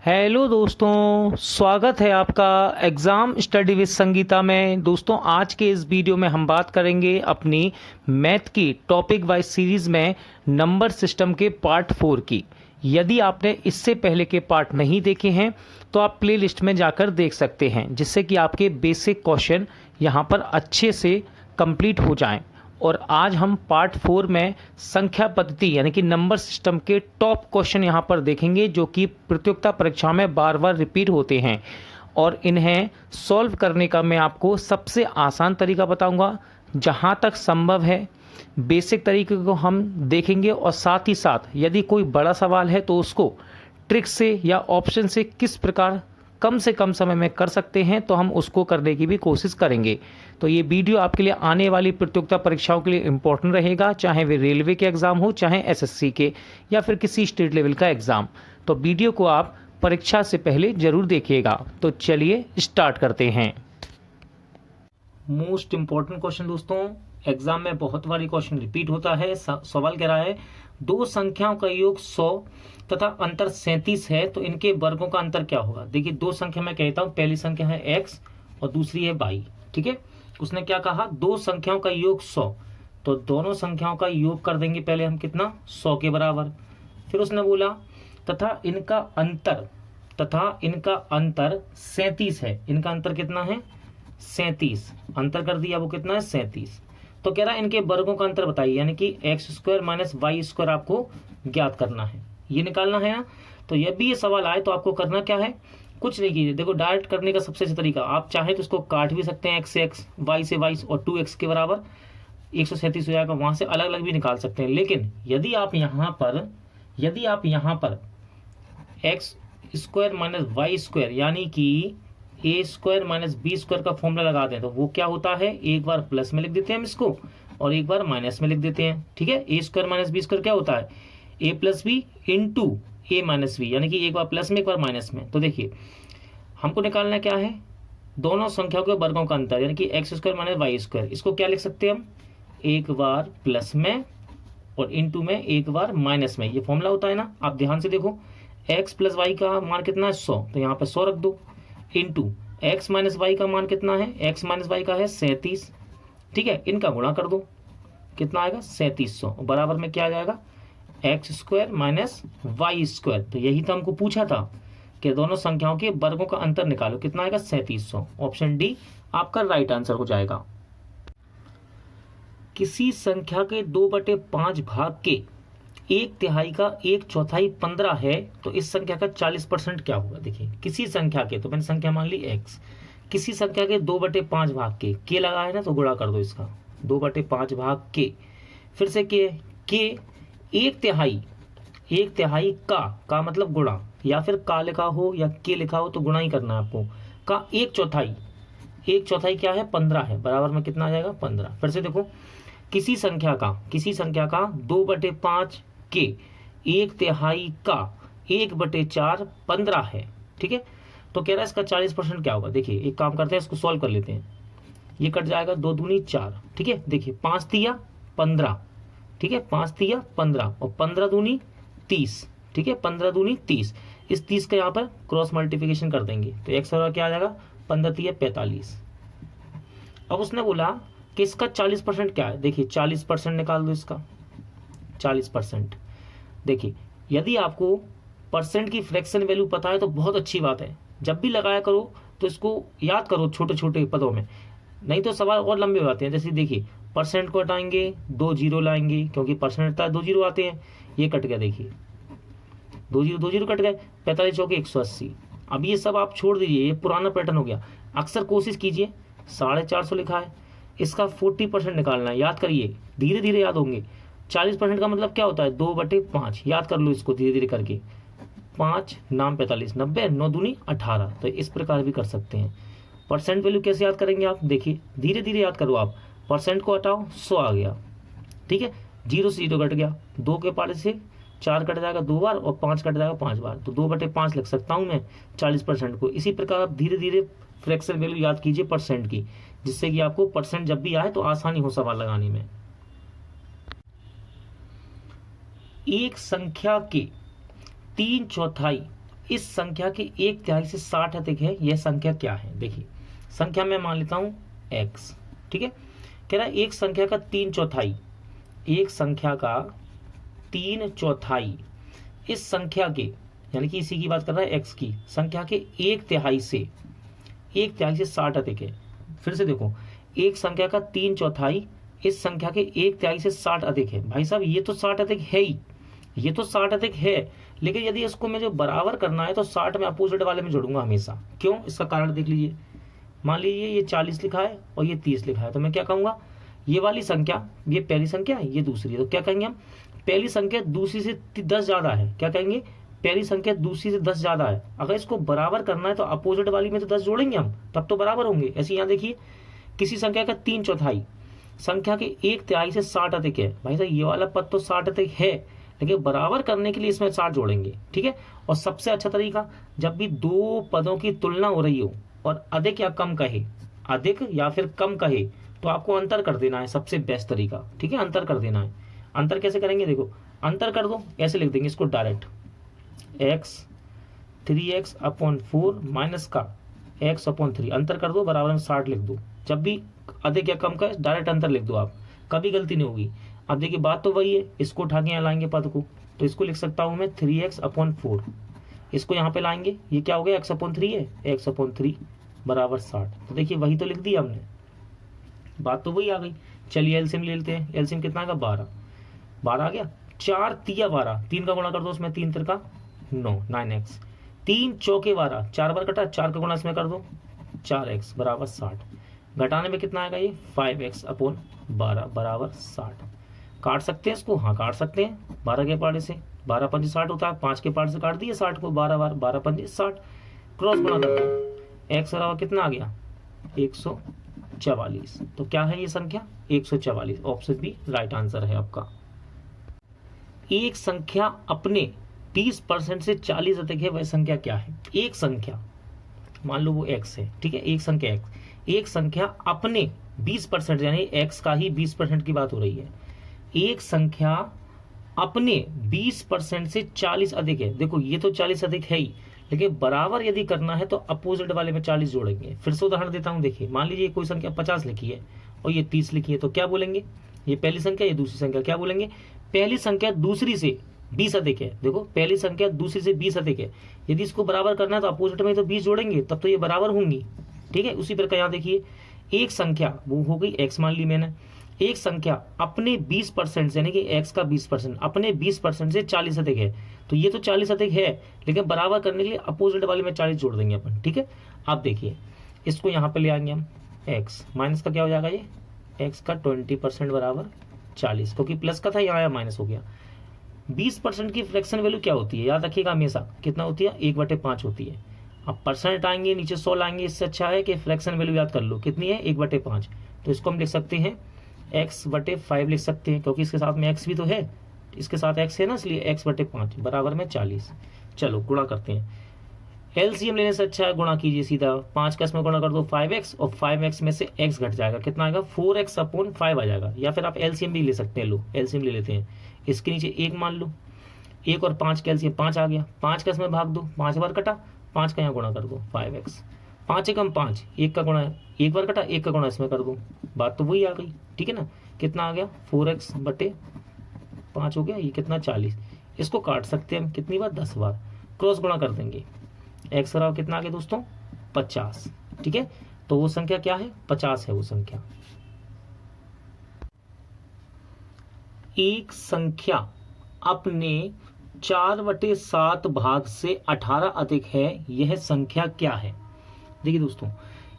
Hello दोस्तों, स्वागत है आपका एग्ज़ाम स्टडी विद संगीता में। दोस्तों, आज के इस वीडियो में हम बात करेंगे अपनी मैथ की टॉपिक वाइज सीरीज़ में नंबर सिस्टम के पार्ट 4 की। यदि आपने इससे पहले के पार्ट नहीं देखे हैं तो आप प्लेलिस्ट में जाकर देख सकते हैं, जिससे कि आपके बेसिक क्वेश्चन यहाँ पर अच्छे से कंप्लीट हो जाएं। और आज हम पार्ट 4 में संख्या पद्धति यानी कि नंबर सिस्टम के टॉप क्वेश्चन यहाँ पर देखेंगे, जो कि प्रतियोगिता परीक्षा में बार बार रिपीट होते हैं। और इन्हें सॉल्व करने का मैं आपको सबसे आसान तरीका बताऊंगा। जहाँ तक संभव है बेसिक तरीके को हम देखेंगे, और साथ ही साथ यदि कोई बड़ा सवाल है तो उसको ट्रिक से या ऑप्शन से किस प्रकार कम से कम समय में कर सकते हैं, तो हम उसको करने की भी कोशिश करेंगे। तो ये वीडियो आपके लिए आने वाली प्रतियोगिता परीक्षाओं के लिए इम्पोर्टेंट रहेगा, चाहे वे रेलवे के एग्ज़ाम हो, चाहे एसएससी के, या फिर किसी स्टेट लेवल का एग्ज़ाम। तो वीडियो को आप परीक्षा से पहले ज़रूर देखिएगा। तो चलिए स्टार्ट करते हैं। मोस्ट इम्पॉर्टेंट क्वेश्चन दोस्तों, एग्जाम में बहुत बारी क्वेश्चन रिपीट होता है। सवाल कह रहा है दो संख्याओं का योग 100 तथा अंतर 37 है, तो इनके वर्गों का अंतर क्या होगा। देखिए, दो संख्या मैं कहता हूं, पहली संख्या है x और दूसरी है y। ठीक है, उसने क्या कहा, दो संख्याओं का योग 100, तो दोनों संख्याओं का योग कर देंगे पहले हम कितना, 100 के बराबर। फिर उसने बोला तथा इनका अंतर 37 है। इनका अंतर कितना है, 37। अंतर कर दिया, वो कितना है, 37। तो कह रहा है इनके वर्गों का अंतर बताइए, यानी कि x² माइनस y² आपको ज्ञात करना है, ये निकालना है ना। तो ये भी ये सवाल आए तो आपको करना क्या है, कुछ नहीं कीजिए। देखो, डायरेक्ट करने का सबसे अच्छा तरीका, आप चाहे तो इसको काट भी सकते हैं, x से x, y से y, और 2x के बराबर 137 हो जाएगा। वहां से अलग अलग भी निकाल सकते हैं। लेकिन यदि आप यहाँ पर x² माइनस y² यानी कि a² माइनस b² का फॉर्मूला लगा दें, तो वो क्या होता है, एक बार प्लस में लिख देते हैं हम इसको, और एक बार माइनस में लिख देते हैं। ठीक है, a² माइनस b² क्या होता है, a plus B into A minus B, यानी कि एक बार प्लस में एक बार माइनस में। तो देखिए, हमको निकालना क्या है, दोनों संख्याओं के वर्गों का अंतर, यानी कि x² माइनस y²। इसको क्या लिख सकते हैं हम, एक बार प्लस में और इंटू में एक बार माइनस में। ये फॉर्मूला होता है ना। आप ध्यान से देखो, x प्लस वाई का मान कितना है, 100, तो यहाँ पर 100 रख दो, इंटू x माइनस वाई का मान कितना है, x माइनस वाई का है 37। ठीक है, इनका गुणा कर दो, कितना आएगा, 3700, बराबर में क्या आ जाएगा, x² माइनस y²। तो यही तो हमको पूछा था कि दोनों संख्याओं के वर्गों का अंतर निकालो, कितना आएगा, 3700। ऑप्शन डी आपका राइट आंसर हो जाएगा। किसी संख्या के 2/5 भाग के 1/3 का 1/4 15 है, तो इस संख्या का 40% क्या होगा। देखिए, किसी संख्या के, तो मैंने संख्या मान ली x, किसी संख्या के 2/5 भाग के लगा है ना, तो गुणा कर दो इसका, 2/5 भाग के, फिर से के 1/3 का मतलब गुणा, या फिर का लिखा हो या के लिखा हो तो गुणा ही करना है आपको। का 1/4 क्या है, 15 है, बराबर में कितना आ जाएगा, 15। फिर से देखो, किसी संख्या का 2/5 के 1/3 का 1/4 15 है। ठीक है, तो कह रहा है इसका 40% क्या होगा। देखिए, एक काम करते हैं, इसको सॉल्व कर लेते हैं। ये कट जाएगा, 2 दूनी 4। ठीक है, देखिए 5 तिया 15। ठीक है, 5 तिया 15 और 15 दूनी 30। ठीक है, 15 दूनी 30। इस 30 का यहाँ पर क्रॉस मल्टीप्लिकेशन कर देंगे, तो x और क्या आ जाएगा, 15 तिया 45। अब उसने बोला कि इसका 40% क्या है। देखिए, 40% निकाल दो इसका, 40%। देखिए, यदि आपको परसेंट की फ्रैक्शन वैल्यू पता है तो बहुत अच्छी बात है। जब भी लगाया करो तो इसको याद करो छोटे छोटे पदों में, नहीं तो सवाल और लंबे हो जाते हैं। जैसे देखिए, परसेंट को हटाएंगे, 2 जीरो लाएंगे, क्योंकि परसेंट हटता है 2 जीरो आते हैं। ये कट गया, देखिए 2 जीरो कट गए, 45 चौके 180। अब ये सब आप छोड़ दीजिए, ये पुराना पैटर्न हो गया। अक्सर कोशिश कीजिए, 450 लिखा है, इसका 40% निकालना है। याद करिए, धीरे धीरे याद होंगे। 40% का मतलब क्या होता है, 2/5। याद कर लो इसको धीरे धीरे करके, 5 नाम 45, 90, 9 दूनी 18। तो इस प्रकार भी कर सकते हैं। परसेंट वैल्यू कैसे याद करेंगे आप, देखिए धीरे धीरे याद करो आप। परसेंट को हटाओ, 100 आ गया। ठीक है, 0 से 0 कट गया, 2 के पाले से 4 कट जाएगा 2 बार, और 5 कट जाएगा 5 बार, तो 2/5 लिख सकता हूं मैं 40% को। इसी प्रकार आप धीरे धीरे फ्रैक्शन वैल्यू याद कीजिए परसेंट की, जिससे कि आपको परसेंट जब भी आए तो आसानी हो सवाल लगाने में। एक संख्या के 3/4 इस संख्या के 1/3 से 60 अधिक है, यह संख्या क्या है। देखिए संख्या में मान लेता हूं x, ठीक है। कह रहा है एक संख्या का 3/4, एक संख्या का 3/4 इस संख्या के, यानी कि इसी की बात कर रहा है x की, संख्या के 1/3 से 60 अधिक है। फिर से देखो, एक संख्या का 3/4 इस संख्या के 1/3 से 60 अधिक है। भाई साहब ये तो 60 अधिक है ही, ये तो 60 अधिक है, लेकिन यदि इसको मुझे बराबर करना है तो 60 में अपोजिट वाले में जोड़ूंगा हमेशा। क्यों, इसका कारण देख लीजिए। मान लीजिए ये 40 लिखा है और ये 30 लिखा है, तो मैं क्या कहूँगा, ये वाली संख्या, ये पहली संख्या है, ये दूसरी है, तो क्या कहेंगे हम, पहली संख्या दूसरी से 10 ज़्यादा है। क्या कहेंगे, पहली संख्या दूसरी से 10 ज़्यादा है। अगर इसको बराबर करना है तो अपोजिट वाली में तो 10 जोड़ेंगे हम, तब तो बराबर होंगे। ऐसे यहाँ देखिए, किसी संख्या का 3/4 संख्या के 1/3 से 60 अधिक है। भाई साहब ये वाला पद तो 60 अधिक है, लेकिन बराबर करने के लिए इसमें 60 जोड़ेंगे, ठीक है। और सबसे अच्छा तरीका, जब भी दो पदों की तुलना हो रही हो और अधिक या कम कहे, अधिक या फिर कम कहे, तो आपको अंतर कर देना है, सबसे बेस्ट तरीका, ठीक है। अंतर कर देना है। अंतर कैसे करेंगे, देखो अंतर कर दो, ऐसे लिख देंगे इसको डायरेक्ट, x 3x/4 माइनस का x/3, अंतर कर दो, बराबर में 60 लिख दो। जब भी अधिक या कम का डायरेक्ट अंतर लिख दो आप, कभी गलती नहीं होगी। अब देखिए बात तो वही है, इसको उठा के यहाँ लाएंगे पद को, तो इसको लिख सकता हूँ मैं 3x/4, इसको यहाँ पे लाएंगे, ये क्या हो गया, x/3 है, x/3 बराबर 60। तो देखिए वही तो लिख दिया हमने, बात तो वही आ गई। चलिए एलसीएम ले लेते हैं। एलसीएम कितना आएगा, 12 आ गया। 4 तिया 12, 3 का गुणा कर दो उसमें, 3 तिरका 9x, 3 चौके 12, 4 बार कटा, 4 का गुणा इसमें कर दो, 4x बराबर 60। घटाने में कितना आएगा, ये 5x/12 बराबर 60। काट सकते हैं इसको, हाँ काट सकते हैं। 12 के पार्ट से 12 पंजे 60 होता है, 5 के पार्ट से काट दिए 60 को, 12 बार 12 पंजे 60, क्रॉस गुणा कर दो, x बराबर कितना आ गया, 144। तो क्या है ये संख्या, 144। ऑप्शन बी राइट आंसर है आपका। एक संख्या अपने 20% से 40 अधिक है, वह संख्या क्या है। एक संख्या, मान लो वो x है, ठीक है, एक संख्या x, एक संख्या अपने 20%, यानी x का ही 20% की बात हो रही है। एक संख्या अपने 20% से 40 अधिक है। देखो ये तो 40 अधिक है ही, लेकिन बराबर यदि करना है तो अपोजिट वाले में 40 जोड़ेंगे। फिर से उदाहरण देता हूं, देखिए मान लीजिए कोई संख्या 50 लिखी है और ये 30 लिखी है, तो क्या बोलेंगे, ये पहली संख्या, ये दूसरी संख्या, क्या बोलेंगे, पहली संख्या दूसरी से 20 अधिक है। देखो पहली संख्या दूसरी से 20 अधिक है, यदि इसको बराबर करना है तो अपोजिट में तो 20 जोड़ेंगे, तब तो ये बराबर होंगी, ठीक है। उसी प्रकार यहाँ देखिए, एक संख्या वो हो गई x, मान ली मैंने, एक संख्या अपने 20% यानी कि x का 20% अपने 20% से 40 अधिक है, तो ये तो 40 अधिक है, लेकिन बराबर करने के लिए अपोजिट वाले में 40 जोड़ देंगे अपन, ठीक है। आप देखिए इसको यहाँ पे ले आएंगे हम, x माइनस का क्या हो जाएगा, ये x का 20% बराबर 40, क्योंकि प्लस का था यहाँ आया माइनस हो गया। 20% की फ्रैक्शन वैल्यू क्या होती है, याद रखिएगा हमेशा, कितना होती है, 1/5 होती है। अब परसेंट आएंगे, नीचे 100 लाएंगे, इससे अच्छा है कि फ्रैक्शन वैल्यू याद कर लो, कितनी है, 1/5। तो इसको हम लिख सकते हैं x/5 लिख सकते हैं, क्योंकि इसके साथ में x भी तो है, इसके साथ x है ना, इसलिए x/5 बराबर में 40। चलो गुणा करते हैं, एलसीएम लेने से अच्छा है गुणा कीजिए सीधा, 5 का इसमें गुणा कर दो 5x, और 5x में से x घट जाएगा, कितना आएगा, 4x/5 आ जाएगा। या फिर आप एलसीएम भी ले सकते हैं, लो एलसीएम ले लेते हैं, इसके नीचे 1 मान लो, 1 और 5 का एलसीएम 5 आ गया, 5 का इसमें भाग दो, 5 बार कटा, 5 का यहाँ गुणा कर दो, 5x, 5 एकम 5, 1 का गुणा 1 बार कटा, 1 का गुणा इसमें कर दो, बात तो वही आ गई, ठीक है ना। कितना आ गया, 4x/5 हो गया, ये कितना 40। इसको काट सकते हैं हम कितनी बार, 10 बार, क्रॉस गुणा कर देंगे, x बराबर कितना आ गया दोस्तों, 50, ठीक है। तो वो संख्या क्या है, 50 है वो संख्या। एक संख्या अपने 4/7 भाग से 18 अधिक है, यह संख्या क्या है। देखिए दोस्तों,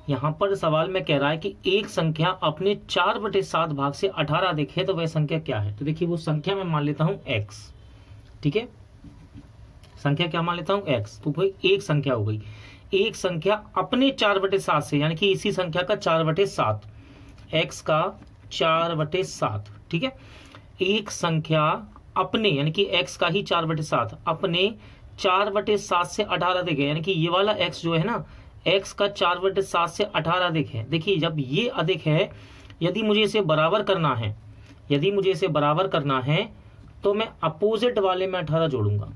यहाँ पर सवाल में कह रहा है कि एक संख्या अपने 4/7 भाग से 18 अधिक है, तो वह संख्या क्या है। तो देखिए वो संख्या मैं मान लेता हूं x, ठीक है, संख्या क्या मान लेता हूं x, तो कोई एक संख्या हो गई। एक संख्या अपने 4/7 से, यानी कि इसी संख्या का 4/7, x का 4/7, ठीक है। एक संख्या अपने, यानी कि x का ही 4/7 अपने 4/7 से 18 अधिक है, यानी कि ये वाला x जो है ना, x का 4/7 से 18 अधिक है। देखिए जब ये अधिक है, यदि मुझे इसे बराबर करना है, तो मैं अपोजिट वाले में 18 जोड़ूंगा,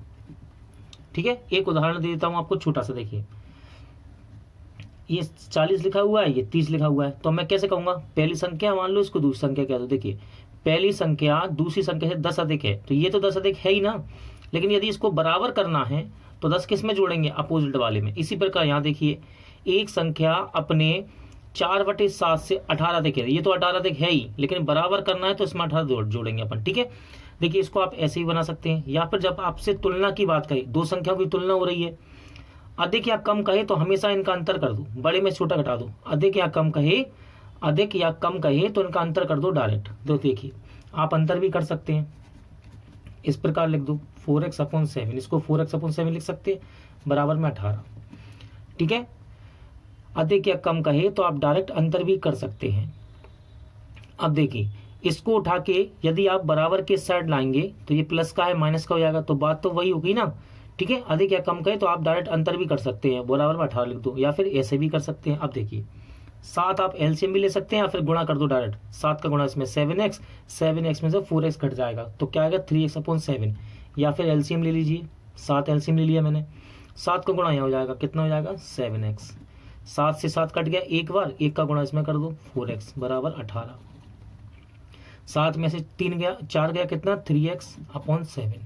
ठीक है, एक उदाहरण दे देता हूँ आपको छोटा सा। देखिए ये 40 लिखा हुआ है, ये 30 लिखा हुआ है, तो मैं कैसे कहूँगा, पहली संख्या मान लो, इसको दूसरी संख्या कह दो। देखिए पहली संख्या दूसरी संख्या से 10 अधिक है, तो ये तो 10 अधिक है ही ना, लेकिन यदि इसको बराबर करना है तो 10 किस में जोड़ेंगे, अपोजिट वाले में। इसी प्रकार यहाँ देखिए एक संख्या अपने 4/7 से 18 अधिक है, ये तो 18 अधिक है ही, लेकिन बराबर करना है तो इसमें 18 जोड़ेंगे अपन। ठीक है, देखिए इसको आप ऐसे ही बना सकते हैं, या फिर जब आपसे तुलना की बात करें, दो संख्याओं की तुलना हो रही है, अधिक या कम कहे तो हमेशा इनका अंतर कर दो, बड़े में छोटा घटा दो। अधिक या कम कहे तो इनका अंतर कर दो डायरेक्ट। तो देखिए आप अंतर भी कर सकते हैं, इस प्रकार लिख दो 4x/7, इसको 4x/7 लिख सकते हैं, बराबर में 18। ठीक है, अधिक या कम कहे तो आप डायरेक्ट अंतर भी कर सकते हैं। अब देखिए इसको उठा के यदि आप बराबर के साइड लाएंगे तो ये प्लस का है माइनस का हो जाएगा, तो बात तो वही होगी ना। ठीक है, अधिक या कम कहे तो आप डायरेक्ट अंतर भी कर सकते हैं, बराबर में 18 लिख दो, या फिर ऐसे भी कर सकते हैं। अब देखिए 7 आप एलसीएम भी ले सकते हैं, या फिर गुणा कर दो डायरेक्ट। 7 का गुणा इसमें 7x, 7x में से 4x घट जाएगा, तो क्या आएगा 3x/7, या फिर एलसीएम ले लीजिए, 7 एलसीएम ले लिया मैंने, 7 का गुणा यहाँ हो जाएगा, कितना हो जाएगा 7x, 7 से 7 कट गया एक बार, 1 का गुणा इसमें कर दो 4x बराबर 18, 7 में से 3 गया 4 गया, कितना 3x/7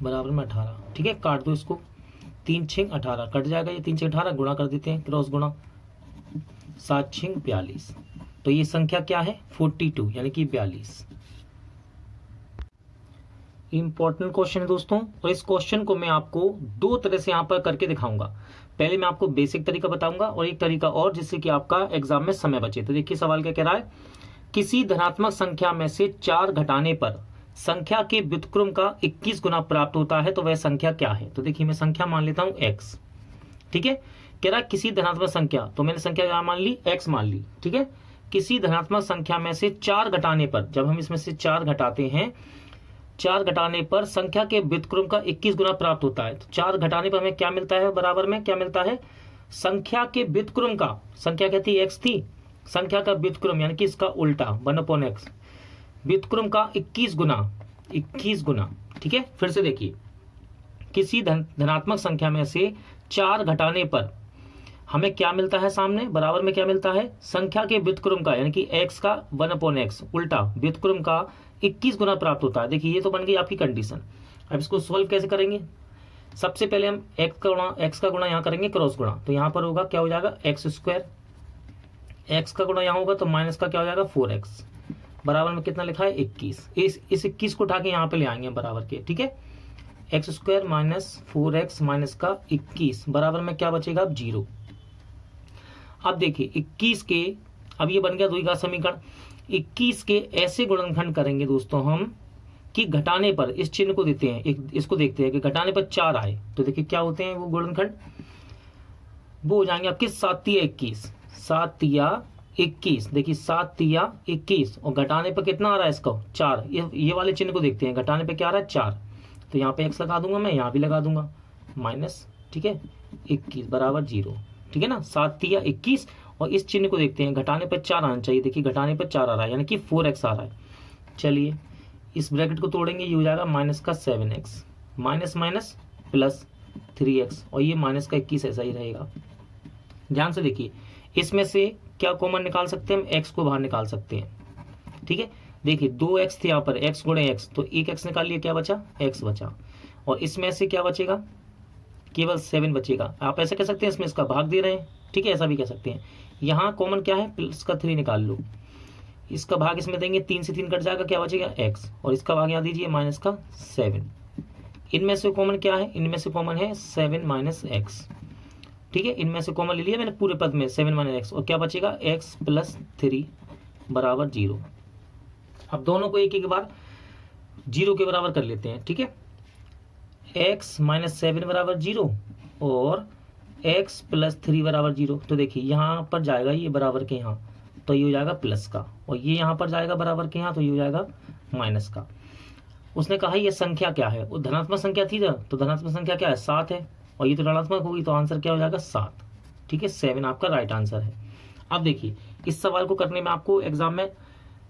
बराबर में 18। ठीक है, काट दो इसको, 3×6 18 कट जाएगा, ये 3×6 18, गुणा कर देते हैं, क्रॉस गुणा, 7×6 42, तो ये संख्या क्या है 42 यानी कि 42। इंपॉर्टेंट क्वेश्चन है दोस्तों, और इस क्वेश्चन को मैं आपको दो तरह से यहाँ पर करके दिखाऊंगा। पहले मैं आपको बेसिक तरीका बताऊंगा और एक तरीका और जिससे कि आपका एग्जाम में समय बचे। तो देखिए सवाल क्या कह रहा है, किसी धनात्मक संख्या में से 4 घटाने पर संख्या के व्युत्क्रम का 21 गुना प्राप्त होता है, तो वह संख्या क्या है। तो देखिए मैं संख्या मान लेता हूं x। ठीक है, कह रहा है किसी धनात्मक संख्या, तो मैंने संख्या क्या मान ली, x मान ली। ठीक है, किसी धनात्मक संख्या में से 4 घटाने पर, जब हम इसमें से 4 घटाते हैं, 4 घटाने पर संख्या के व्युत्क्रम का 21 गुना प्राप्त होता है। तो 4 घटाने पर हमें क्या मिलता है, बराबर में क्या मिलता है, संख्या के व्युत्क्रम का, संख्या कहती है x थी, संख्या का व्युत्क्रम यानी कि इसका उल्टा 1/x, व्युत्क्रम का 21 गुना। ठीक है, फिर से देखिए किसी धनात्मक संख्या में से 4 घटाने पर हमें क्या मिलता है, सामने बराबर में क्या मिलता है, संख्या के व्युत्क्रम का यानी कि x का 1/x उल्टा व्युत्क्रम का 21 गुना प्राप्त होता है। देखिए ये तो बन गई आपकी कंडीशन। अब इसको सॉल्व कैसे करेंगे, सबसे पहले हम x का गुणा यहाँ करेंगे, क्रॉस गुणा, तो यहाँ पर होगा क्या हो जाएगा x², x का गुणा यहाँ होगा तो माइनस का क्या हो जाएगा 4x, बराबर में कितना लिखा है 21। इस 21 को उठा के यहाँ पे ले आएंगे बराबर के। ठीक है, x² माइनस 4x माइनस का 21 बराबर में क्या बचेगा, अब 0। अब देखिए 21 के, अब ये बन गया द्विघात समीकरण, 21 के ऐसे गुणनखंड करेंगे दोस्तों हम कि घटाने पर, इस चिन्ह को देते हैं, इसको देखते हैं कि घटाने पर 4 आए, तो देखिए क्या होते हैं वो गुणनखंड, वो हो जाएंगे आपके 7×3 21, 7×3 21, देखिए 7×3 21, और घटाने पर कितना आ रहा है इसका 4, ये वाले चिन्ह को देखते हैं, घटाने पे क्या आ रहा है 4, तो यहाँ पे x लगा दूंगा मैं, यहाँ भी लगा दूंगा माइनस, ठीक है 21 बराबर 0। ठीक है ना, 7×3 21, और इस चिन्ह को देखते हैं, घटाने पर 4 आना चाहिए, देखिए घटाने पर 4 आ रहा है यानी कि 4x आ रहा है। चलिए इस ब्रैकेट को तोड़ेंगे, ये हो जाएगा माइनस का 7x, minus minus plus 3x, और ये माइनस का 21 ऐसा ही रहेगा। ध्यान से देखिए, इसमें से क्या कॉमन निकाल सकते हैं हम, x को बाहर निकाल सकते हैं। ठीक है, देखिए 2x थे यहाँ पर, x गुणे x, तो 1x निकाल लिया, क्या बचा x बचा, और इसमें से क्या बचेगा, केवल 7 बचेगा। आप ऐसे कह सकते हैं इसमें इसका भाग दे रहे हैं, ठीक है ऐसा भी कह सकते हैं। यहाँ कॉमन क्या है, प्लस का 3 निकाल लो, इसका भाग इसमें देंगे, 3 से 3 कट जाएगा, क्या बचेगा x, और इसका भाग यहाँ दीजिए माइनस का 7। इनमें से कॉमन क्या है, इनमें से कॉमन है 7 माइनस x। ठीक है, इनमें से कॉमन ले लिया मैंने पूरे पद में 7 माइनस x, और क्या बचेगा x प्लस 3 बराबर 0। अब दोनों को एक एक बार 0 के बराबर कर लेते हैं। ठीक है, x माइनस 7 बराबर 0 और x प्लस 3 बराबर 0। तो देखिए यहाँ पर जाएगा ये बराबर के यहाँ, तो ये हो जाएगा प्लस का, और ये यहाँ पर जाएगा बराबर के यहाँ, तो ये हो जाएगा माइनस का। उसने कहा ये संख्या क्या है, वो धनात्मक संख्या थी ना, तो धनात्मक संख्या क्या है 7 है, और ये तो ऋणात्मक होगी, तो आंसर क्या हो जाएगा 7। ठीक है, 7 आपका राइट आंसर है। अब देखिए इस सवाल को करने में आपको एग्जाम में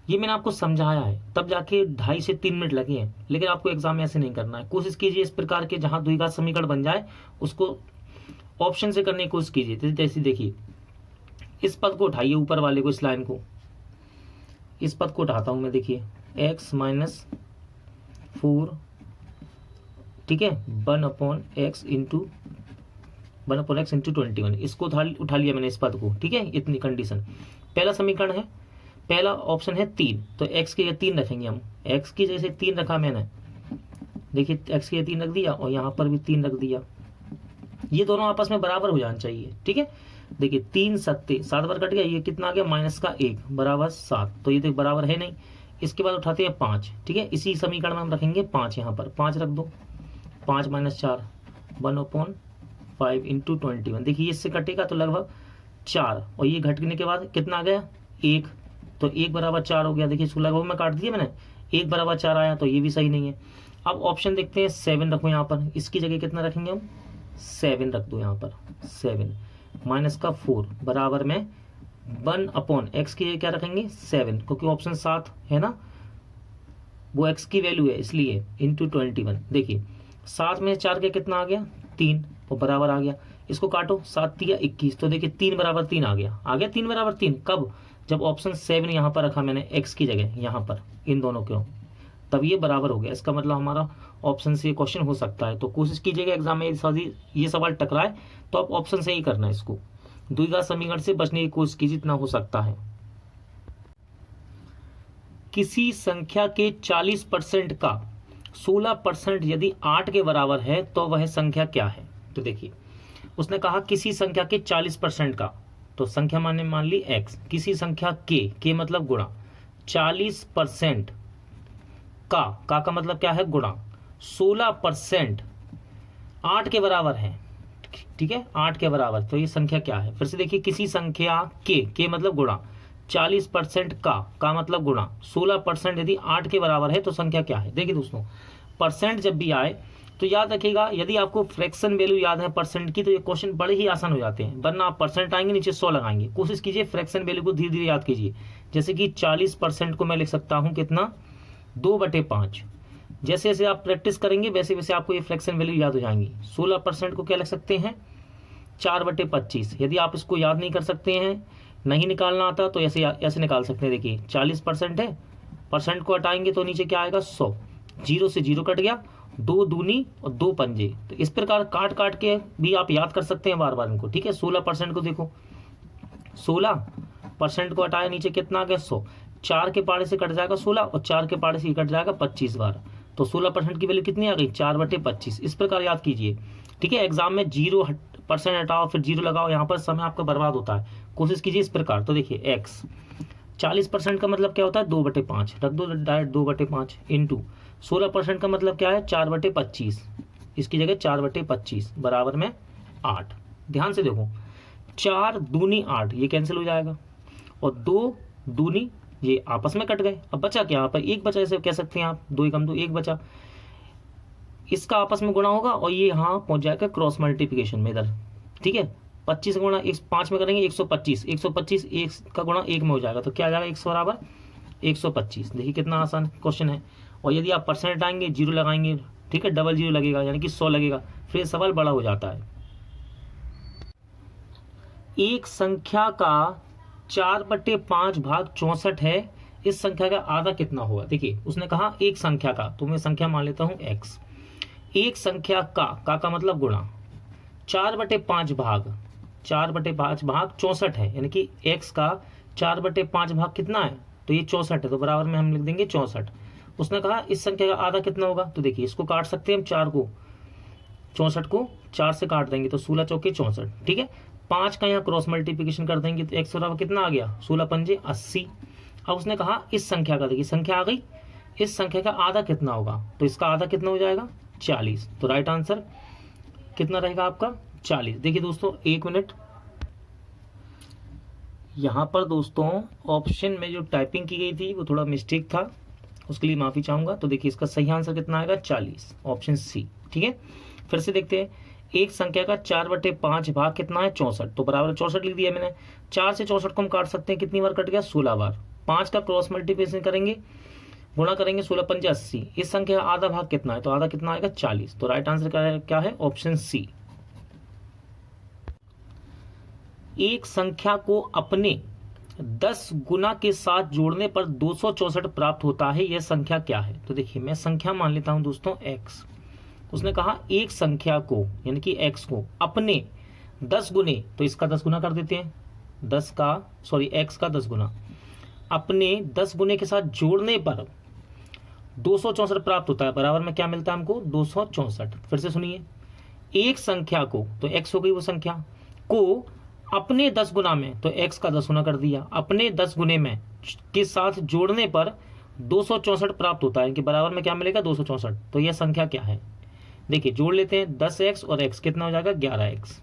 ये मैंने आपको समझाया है, तब जाके 2.5 से 3 मिनट लगे हैं, लेकिन आपको एग्जाम में ऐसे नहीं करना है। कोशिश कीजिए इस प्रकार के जहां द्विघात समीकरण बन जाए उसको ऑप्शन से करने की कोशिश कीजिए। जैसे देखिए, इस पद को उठाइए, ऊपर वाले को, इस लाइन को, इस पद को उठाता हूं मैं, देखिए x माइनस 4, ठीक है, 1/x इंटू 21, इसको उठा लिया मैंने इस पद को, ठीक है, इतनी कंडीशन। पहला समीकरण है, पहला ऑप्शन है 3, तो x के 3 रखेंगे हम, x की जैसे 3 रखा मैंने, देखिए x के 3 रख दिया और यहाँ पर भी 3 रख दिया, ये दोनों आपस में बराबर हो जाना चाहिए, ठीक है। देखिए 3 सत्ते 7 बार कट गया, ये कितना आ गया -1 बराबर 7, तो ये तो बराबर है नहीं। इसके बाद उठाते हैं 5, ठीक है, इसी समीकरण में हम रखेंगे 5, यहाँ पर 5 रख दो, 5 - 4 1/5 इंटू 21, देखिए इससे कटेगा तो लगभग 4, और ये घटने के बाद कितना आ गया 1, तो 1 बराबर 4 हो गया। देखिए इसको लगभग मैं काट दिया मैंने, 1 बराबर 4 आया, तो ये भी सही नहीं है। अब ऑप्शन देखते हैं 7 रखो यहाँ पर, इसकी जगह कितना रखेंगे हम 7 रख दो यहाँ पर, 7 -4 बराबर में 1/x की जगह क्या रखेंगे 7, क्योंकि ऑप्शन 7 है ना, वो x की वैल्यू है इसलिए, इंटू 21। देखिए 7 में 4 के कितना आ गया 3, वो बराबर आ गया, इसको काटो, 7 × 21, तो देखिए 3 बराबर 3 आ गया 3 बराबर 3, कब, जब ऑप्शन 7 यहाँ पर रखा मैंने x की जगह, यहाँ पर इन दोनों को, तब ये बराबर हो गया। इसका मतलब हमारा ऑप्शन से क्वेश्चन हो सकता है। तो कोशिश कीजिएगा एग्जाम में ये सवाल टकराए तो आप ऑप्शन से ही करना है इसको, द्विघात समीकरण से बचने की कोशिश कीजिए जितना हो सकता है। किसी संख्या के 40% का 16% यदि 8 के बराबर है तो वह संख्या क्या है। तो देखिए उसने कहा किसी संख्या के 40% का, तो संख्या मान ली x, किसी संख्या के मतलब गुणा 40% का मतलब क्या है गुणा 16% 8 के बराबर है, ठीक है, 8 के बराबर, तो ये संख्या क्या है। फिर से देखिए किसी संख्या के मतलब गुणा 40% का मतलब गुणा 16% यदि 8 के बराबर है तो संख्या क्या है। देखिए दोस्तों, परसेंट जब भी आए तो याद रखिएगा, यदि आपको फ्रैक्शन वैल्यू याद है परसेंट की तो ये क्वेश्चन बड़े ही आसान हो जाते हैं, वरना आप परसेंट आएंगे नीचे 100 लगाएंगे। कोशिश कीजिए फ्रैक्शन वैल्यू को धीरे धीरे याद कीजिए। जैसे कि 40% को मैं लिख सकता हूँ कितना 2/5, जैसे जैसे आप प्रैक्टिस करेंगे वैसे वैसे आपको ये फ्रैक्शन वैल्यू याद हो जाएंगी। 16% को क्या लिख सकते हैं 4/25, यदि आप इसको याद नहीं कर सकते हैं, नहीं निकालना आता तो ऐसे निकाल सकते हैं। देखिए 40% है, परसेंट को हटाएंगे तो नीचे क्या आएगा 100, 0 से 0 कट गया, 2 दूनी और 2 पंजे, तो इस प्रकार काट काट के भी आप याद कर सकते हैं बार बार इनको, ठीक है। 16% को देखो, 16% को हटाया नीचे कितना आ गया 100, 4 के पाड़े से कट जाएगा 16 और 4 के पाड़े से कट जाएगा 25 बार, तो 16% की वैल्यू कितनी आ गई 4/25। इस प्रकार याद कीजिए, ठीक है। एग्जाम में 0% हटाओ फिर 0 लगाओ, यहाँ पर समय आपका बर्बाद होता है। कोशिश कीजिए इस प्रकार। तो देखिए x 40% का मतलब क्या होता है 2/5, रख दो डायरेक्ट 2/5 इंटू 16% का मतलब क्या है 4/25, इसकी जगह 4/25 बराबर में 8। ध्यान से देखो 4 दूनी 8, ये कैंसिल हो जाएगा, और 2 दूनी ये आपस में कट गए। अब बचा क्या, यहाँ पर 1 बचा, ऐसे कह सकते हैं आप, 2 × 2 1 बचा, इसका आपस में गुणा होगा और ये यहाँ पहुंच जाएगा क्रॉस मल्टीप्लिकेशन में इधर, ठीक है। 25 गुणा 5 में करेंगे 125, 125 1 का गुणा 1 में हो जाएगा, तो क्या आ जाएगा 100 बराबर 125। देखिए कितना आसान क्वेश्चन है। और यदि आप परसेंट आएंगे 0 लगाएंगे, ठीक है, डबल 0 लगेगा यानी कि 100 लगेगा, फिर सवाल बड़ा हो जाता है। एक संख्या का 4/5 भाग 64 है, इस संख्या का आधा कितना होगा। देखिए उसने कहा एक संख्या का, तो मैं संख्या मान लेता हूं x, एक संख्या का मतलब गुणा 4/5 भाग 64 है, यानी कि x का 4/5 भाग कितना है, तो ये 64 है, तो बराबर में हम लिख देंगे 64। उसने कहा इस संख्या का आधा कितना होगा, तो देखिए इसको काट सकते हैं हम 4 को, 64 को 4 से काट देंगे तो 16 चौके 64, ठीक है। 5 का यहाँ क्रॉस मल्टीप्लिकेशन कर देंगे तो x बराबर कितना आ गया 16 पंजे 80। अब उसने कहा इस संख्या का, देखिए संख्या आ गई, इस संख्या का आधा कितना होगा, तो इसका आधा कितना हो जाएगा 40, तो राइट आंसर कितना रहेगा आपका 40। देखिए दोस्तों 1 मिनट, यहाँ पर दोस्तों ऑप्शन में जो टाइपिंग की गई थी वो थोड़ा मिस्टेक था, उसके लिए माफी चाहूंगा। तो देखिए इसका सही आंसर कितना आएगा 40, ऑप्शन सी, ठीक है। फिर से देखते हैं, एक संख्या का 4/5 भाग कितना है 64, तो बराबर 64 लिख दिया मैंने। 4 से 64 को हम काट सकते हैं, कितनी बार कट गया 16 बार, 5 का क्रॉस मल्टीप्लिकेशन करेंगे, गुणा करेंगे 16 पंजे 80। इस संख्या का आधा भाग कितना है, तो आधा कितना आएगा 40। तो राइट आंसर क्या है, ऑप्शन सी। एक संख्या को अपने 10 गुना के साथ जोड़ने पर 264 प्राप्त होता है, यह संख्या क्या है। तो देखिए मैं संख्या मान लेता हूं दोस्तों x। उसने कहा एक संख्या को यानी कि x को अपने 10 गुने, तो इसका 10 गुना कर देते हैं, x का 10 गुना अपने 10 गुने के साथ जोड़ने पर 264 प्राप्त होता है। बराबर में क्या मिलता है हमको, 264। फिर से सुनिए, एक संख्या को, तो x हो गई वो संख्या, को अपने 10 गुना में, तो x का 10 गुना कर दिया, अपने 10 गुने में के साथ जोड़ने पर 264 प्राप्त होता है कि बराबर में क्या मिलेगा, 264। तो यह संख्या क्या है, देखिए जोड़ लेते हैं, 10x और x कितना हो जाएगा, 11x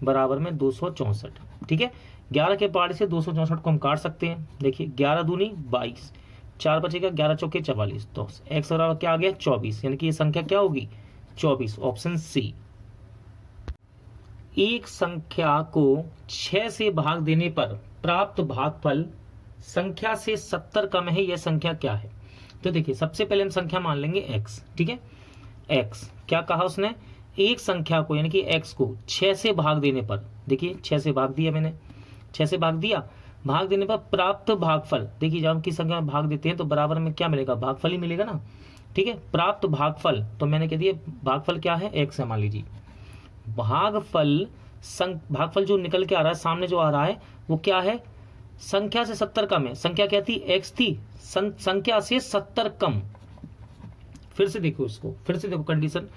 बराबर में 264। ठीक है, 11 के पार्ट से 264 को हम काट सकते हैं। देखिए 11 दूनी 22, 4 बचेगा, 11 चौके 44, तो x बराबर क्या आ गया, 24, यानी कि ये संख्या क्या होगी, 24, ऑप्शन सी। एक संख्या को 6 से भाग देने पर प्राप्त भागफल संख्या से 70 कम है, यह संख्या क्या है। तो देखिए सबसे पहले हम संख्या मान लेंगे x। ठीक है, x क्या कहा उसने, एक संख्या को यानी कि x को 6 से भाग देने पर, देखिए 6 से भाग दिया मैंने, 6 से भाग दिया, भाग देने पर प्राप्त भागफल, देखिए जब हम किस संख्या में भाग देते हैं तो बराबर में क्या मिलेगा, भागफल ही मिलेगा ना। ठीक है, प्राप्त भागफल, तो मैंने कह दिया भागफल क्या है, x है मान लीजिए। भागफल जो निकल के आ रहा है, सामने जो आ रहा है वो क्या है, संख्या से 70 कम है। संख्या क्या थी, x थी, संख्या से 70 कम। फिर से देखो इसको, फिर से देखो कंडीशन,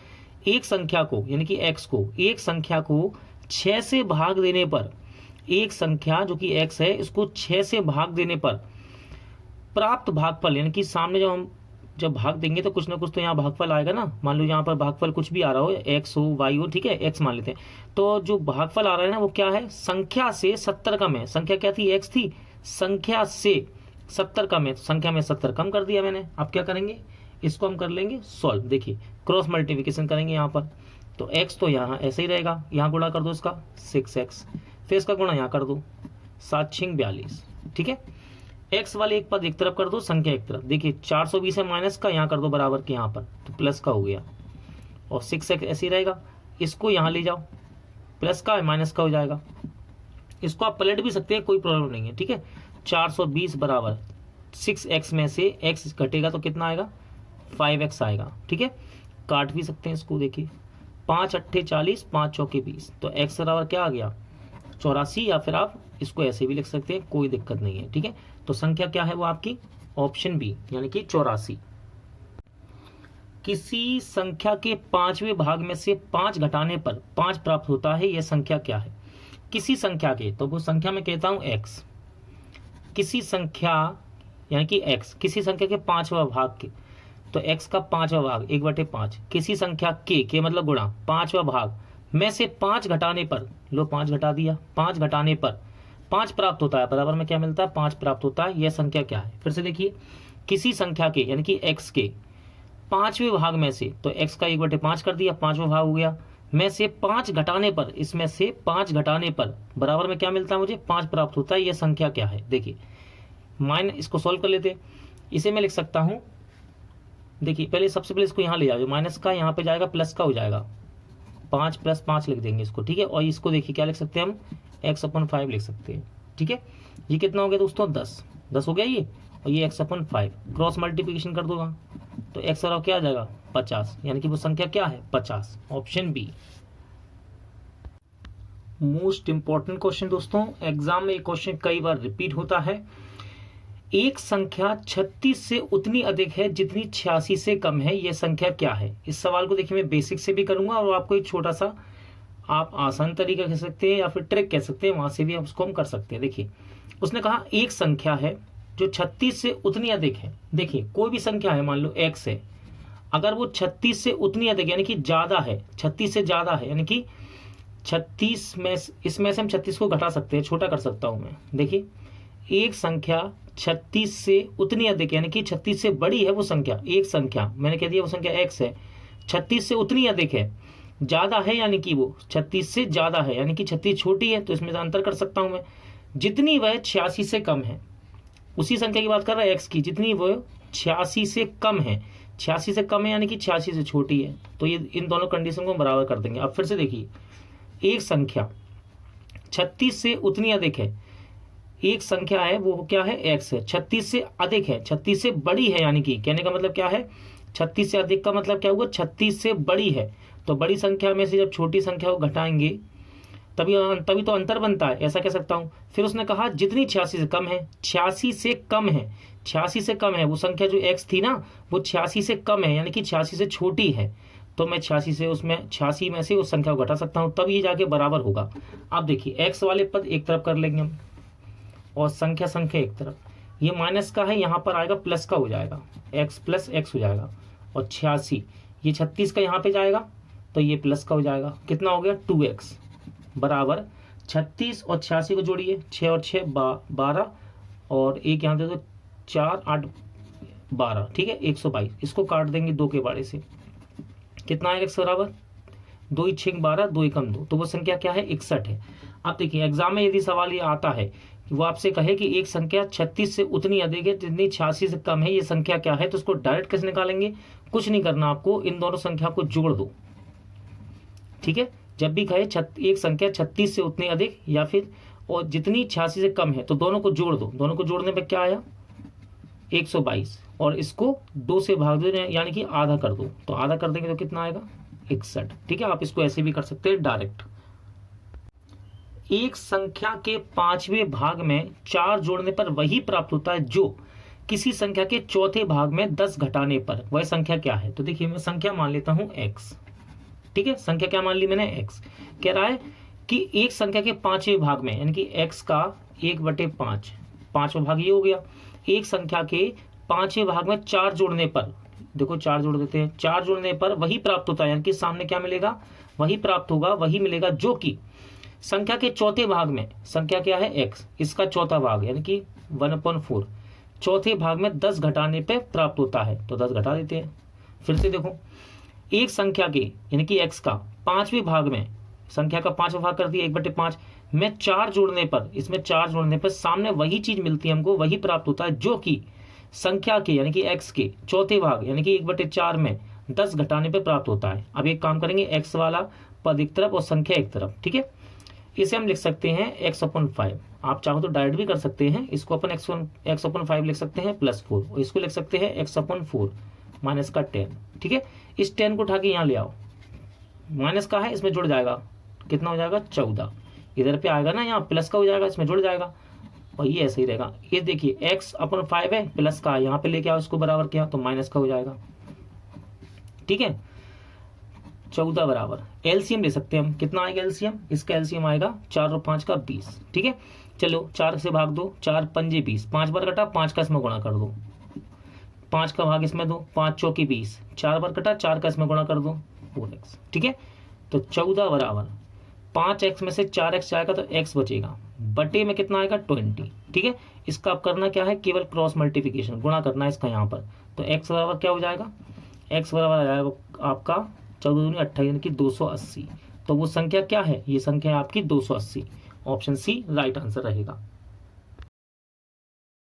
एक संख्या को यानी कि x को, एक संख्या को 6 से भाग देने पर, एक संख्या जो कि x है इसको 6 से भाग देने पर प्राप्त भागफल, यानी कि सामने जब भाग देंगे तो कुछ ना कुछ तो यहाँ भागफल आएगा ना। मान लो यहाँ पर भागफल कुछ भी आ रहा हो, x हो y हो, ठीक है, x मान लेते हैं, तो जो भागफल आ रहा है ना वो क्या है, संख्या से 70 कम है। संख्या क्या थी, x थी, संख्या से 70 कम है, तो संख्या में 70 कम कर दिया मैंने। अब क्या करेंगे, इसको हम कर लेंगे सॉल्व। देखिए क्रॉस मल्टीप्लिकेशन करेंगे यहाँ पर, तो x तो यहाँ ऐसे ही रहेगा, यहाँ गुणा कर दो इसका 6x, फिर इसका गुणा यहाँ कर दो 7 6 42। ठीक है, x वाले एक पद एक तरफ कर दो, संख्या एक तरफ। देखिए 420 है माइनस का, यहाँ कर दो बराबर के यहाँ पर, तो प्लस का हो गया, और 6x ऐसे ही रहेगा, इसको यहाँ ले जाओ, प्लस का है माइनस का हो जाएगा। इसको आप पलट भी सकते हैं, कोई प्रॉब्लम नहीं है। ठीक है, 420 बराबर 6x में से x घटेगा तो कितना आएगा, 5x आएगा। ठीक है, काट भी सकते हैं इसको, देखिए 5 8 40, 5 चौके 20, तो x बराबर क्या आ गया, 84, या फिर आप इसको ऐसे भी लिख सकते हैं, कोई दिक्कत नहीं है। ठीक है, तो संख्या क्या है वो आपकी, ऑप्शन बी, यानी कि 84। किसी संख्या के 5वें भाग में से 5 घटाने पर 5 प्राप्त होता है, यह संख्या क्या है। किसी संख्या के, तो वो संख्या में कहता हूं x, किसी संख्या यानी कि x, किसी संख्या के 5वां भाग के, तो x का 5वां भाग 1/5, किसी संख्या के मतलब गुणा 5वां भाग में से 5 घटाने पर, लो 5 घटा दिया, 5 घटाने पर 5 प्राप्त होता है। बराबर में क्या मिलता है, 5 प्राप्त होता है। यह संख्या क्या है, फिर से देखिए, किसी संख्या के यानी कि x के 5वें भाग में से, तो x का 1/5 कर दिया, 5वां भाग हो गया, में से 5 घटाने पर, इसमें से 5 घटाने पर बराबर में क्या मिलता है मुझे, 5 प्राप्त होता है। यह संख्या क्या है, देखिए इसको सॉल्व कर लेते। इसे मैं लिख सकता हूं, देखिए पहले सबसे पहले इसको यहाँ ले जाओ, माइनस का यहाँ पे जाएगा, प्लस का हो जाएगा, 5 + 5 लिख देंगे इसको। ठीक है, और इसको देखिए क्या लिख सकते हैं हम, x/5 लिख सकते हैं। ठीक है, ये कितना हो गया दोस्तों, 10 हो गया ये, और ये x/5 क्रॉस मल्टीप्लिकेशन कर दूंगा, तो x बराबर क्या आ जाएगा, 50, यानी कि वो संख्या क्या है, 50, option B. Most important question दोस्तों, एग्जाम में ये क्वेश्चन कई बार रिपीट होता है। एक संख्या 36 से उतनी अधिक है जितनी 86 से कम है, यह संख्या क्या है। इस सवाल को देखिए मैं बेसिक से भी करूंगा, और आपको एक छोटा सा, आप आसान तरीका कह सकते हैं या फिर ट्रिक कह सकते हैं, वहां से भी आप उसको हम कर सकते हैं। देखिए उसने कहा एक संख्या है जो 36 से उतनी अधिक है। देखिए कोई भी संख्या है, मान लो x है, अगर वो 36 से उतनी अधिक यानी कि ज्यादा है, 36 से ज्यादा है, यानी कि 36 में, इसमें से हम 36 को घटा सकते हैं, छोटा कर सकता हूं मैं। देखिए एक संख्या 36 से उतनी अधिक यानी कि 36 से बड़ी है वो संख्या, एक संख्या मैंने कह दिया वो संख्या x है, 36 से उतनी अधिक है, ज्यादा है यानी कि वो 36 से ज्यादा है, यानी कि 36 छोटी है, तो इसमें से अंतर कर सकता हूं मैं, जितनी वह 86 से कम है, उसी संख्या की बात कर रहा है x की, जितनी वो 86 से कम है। 86 से कम है यानी कि 86 से छोटी है। तो ये इन दोनों कंडीशन को बराबर कर देंगे। अब फिर से देखिए, एक संख्या 36 से उतनी अधिक है, एक संख्या है वो क्या है, x है, 36 से अधिक है, 36 से बड़ी है, यानी कि कहने का मतलब क्या है, 36 से अधिक का मतलब क्या हुआ, 36 से बड़ी है। तो बड़ी संख्या में से जब छोटी संख्या को घटाएंगे तभी तो अंतर बनता है, ऐसा कह सकता हूं। फिर उसने कहा जितनी 86 से कम है, 86 से कम है, 86 से कम है, वो संख्या जो x थी ना वो 86 से कम है, यानी कि 86 से छोटी है। तो मैं 86 में से उस संख्या को घटा सकता हूं, तब ये जाके बराबर होगा। अब देखिए x वाले पद एक तरफ कर लेंगे हम और संख्या एक तरफ। ये माइनस का है, यहाँ पर आएगा प्लस का हो जाएगा, x प्लस x हो जाएगा। और 86 ये 36 का यहाँ पे जाएगा तो ये प्लस का हो जाएगा। कितना हो गया, 2x बराबर 36 और 86 को जोड़िए, 6 और 6 12 और एक यहाँ दे दो 4 8 12, ठीक है 122। इसको काट देंगे 2 के बारे से, कितना आएगा x बराबर 2 6 12 2 कम 2, तो वो संख्या क्या है, 61 है। अब देखिए एग्जाम में यदि सवाल ये आता है कि वो आपसे कहे कि एक संख्या 36 से उतनी अधिक है जितनी 86 से कम है, ये संख्या क्या है, तो उसको डायरेक्ट कैसे निकालेंगे, कुछ नहीं करना आपको, इन दोनों संख्या को जोड़ दो। ठीक है, जब भी कहे एक संख्या 36 से उतनी अधिक या फिर और जितनी 86 से कम है तो दोनों को जोड़ दो। दोनों को जोड़ने पे क्या आया, 122, और इसको 2 से भाग दो यानी कि आधा कर दो, तो आधा कर देंगे तो कितना आएगा, 61। ठीक है, आप इसको ऐसे भी कर सकते हैं डायरेक्ट। एक संख्या के 5वें भाग में 4 जोड़ने पर वही प्राप्त होता है जो किसी संख्या के चौथे भाग में 10 घटाने पर, वह संख्या क्या है। तो देखिए मैं संख्या मान लेता हूं x, ठीक है, संख्या क्या मान ली मैंने, x। कह रहा है कि एक संख्या के 5वें भाग में, यानी कि x का 1/5, 5वां भाग ये हो गया, एक संख्या के 5वें भाग में 4 जोड़ने पर, देखो 4 जोड़ देते हैं, 4 जोड़ने पर वही प्राप्त होता है, यानी कि सामने क्या मिलेगा, वही प्राप्त होगा, वही मिलेगा जो कि संख्या के चौथे भाग में, संख्या क्या है x, इसका चौथा भाग यानी कि 1/4, चौथे भाग में 10 घटाने पे प्राप्त होता है, तो 10 घटा देते हैं। फिर से देखो, एक संख्या के यानी कि x का 5वें भाग में, संख्या का 5वां भाग कर दिया 1/5 में 4 जोड़ने पर, इसमें 4 जोड़ने पर सामने वही चीज मिलती है हमको, वही प्राप्त होता है जो कि संख्या के यानी कि x के चौथे भाग यानी कि 1/4 में 10 घटाने पे प्राप्त होता है। अब एक काम करेंगे, x वाला पद एक तरफ और संख्या एक तरफ, ठीक है, इसे हम लिख सकते हैं x/5। आप चाहो तो डायरेक्ट भी कर सकते हैं, इसको अपन x/5 लिख सकते हैं +4, और इसको लिख सकते हैं x/4 माइनस का 10। ठीक है, इस 10 को उठा के यहाँ ले आओ, माइनस का है इसमें जुड़ जाएगा, कितना हो जाएगा 14, इधर पे आएगा ना यहाँ प्लस का हो जाएगा, इसमें जुड़ जाएगा, और ये ऐसे ही रहेगा। ये देखिए x/5 है, प्लस का यहाँ पे लेके आओ, इसको बराबर किया तो माइनस का हो जाएगा। ठीक है, 14 बराबर एलसीएम ले सकते हैं हम, कितना आएगा एलसीएम, इसका एलसीएम आएगा 4 और 5 का 20। ठीक है, चलो 4 से भाग दो, 4 पंजे 20, 5 बार कटा, 5 का इसमें गुणा कर दो, 5 का भाग इसमें दो, 5 चौकी 20, 4 बार कटा, 4 का इसमें गुणा कर दो 4x। ठीक है, तो 14 बराबर 5x में से 4x जाएगा तो x बचेगा, बटे में कितना आएगा 20। ठीक है, इसका अब करना क्या है, केवल क्रॉस मल्टीप्लिकेशन, गुणा करना है इसका यहाँ पर, तो x बराबर क्या हो जाएगा, x बराबर आ जाएगा आपका 14 दूनी 28 यानी कि 280। तो वो संख्या क्या है, ये संख्या है आपकी 280। ऑप्शन सी राइट आंसर रहेगा।